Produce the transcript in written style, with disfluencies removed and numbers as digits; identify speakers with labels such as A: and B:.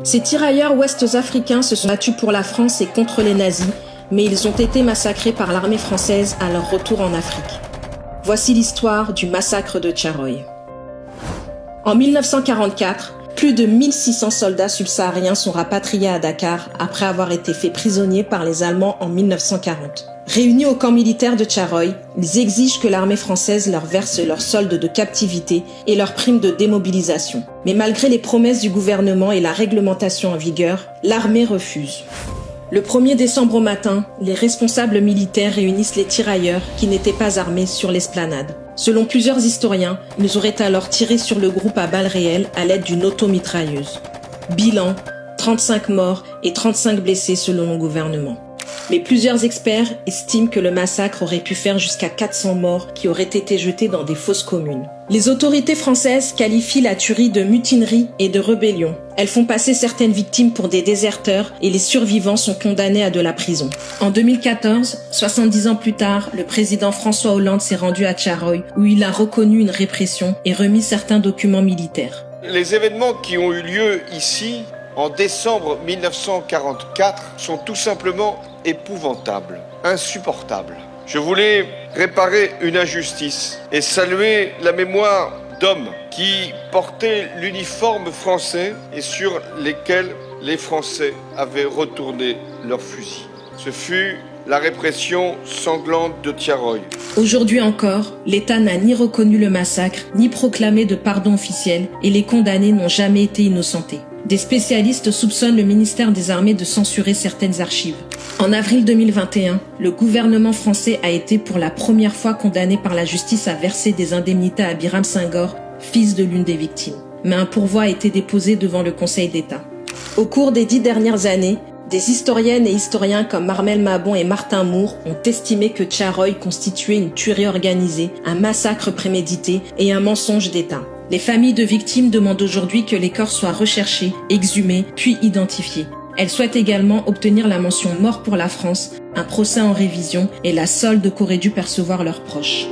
A: Ces tirailleurs ouest-africains se sont battus pour la France et contre les nazis, mais ils ont été massacrés par l'armée française à leur retour en Afrique. Voici l'histoire du massacre de Tcharoy. En 1944, plus de 1600 soldats subsahariens sont rapatriés à Dakar après avoir été faits prisonniers par les Allemands en 1940. Réunis au camp militaire de Tcharoy, ils exigent que l'armée française leur verse leur solde de captivité et leur prime de démobilisation. Mais malgré les promesses du gouvernement et la réglementation en vigueur, l'armée refuse. Le 1er décembre au matin, les responsables militaires réunissent les tirailleurs qui n'étaient pas armés sur l'esplanade. Selon plusieurs historiens, ils auraient alors tiré sur le groupe à balles réelles à l'aide d'une automitrailleuse. Bilan, 35 morts et 35 blessés selon le gouvernement. Mais plusieurs experts estiment que le massacre aurait pu faire jusqu'à 400 morts qui auraient été jetés dans des fosses communes. Les autorités françaises qualifient la tuerie de mutinerie et de rébellion. Elles font passer certaines victimes pour des déserteurs et les survivants sont condamnés à de la prison. En 2014, 70 ans plus tard, le président François Hollande s'est rendu à Tcharoy où il a reconnu une répression et remis certains documents militaires.
B: Les événements qui ont eu lieu ici en décembre 1944 sont tout simplement épouvantables, insupportables. Je voulais réparer une injustice et saluer la mémoire d'hommes qui portaient l'uniforme français et sur lesquels les Français avaient retourné leurs fusils. Ce fut la répression sanglante de Tcharoy.
A: Aujourd'hui encore, l'État n'a ni reconnu le massacre, ni proclamé de pardon officiel, et les condamnés n'ont jamais été innocentés. Des spécialistes soupçonnent le ministère des Armées de censurer certaines archives. En avril 2021, le gouvernement français a été pour la première fois condamné par la justice à verser des indemnités à Biram Senghor, fils de l'une des victimes. Mais un pourvoi a été déposé devant le Conseil d'État. Au cours des 10 dernières années, des historiennes et historiens comme Armel Mabon et Martin Moore ont estimé que Tcharoy constituait une tuerie organisée, un massacre prémédité et un mensonge d'État. Les familles de victimes demandent aujourd'hui que les corps soient recherchés, exhumés, puis identifiés. Elles souhaitent également obtenir la mention mort pour la France, un procès en révision et la solde qu'auraient dû percevoir leurs proches.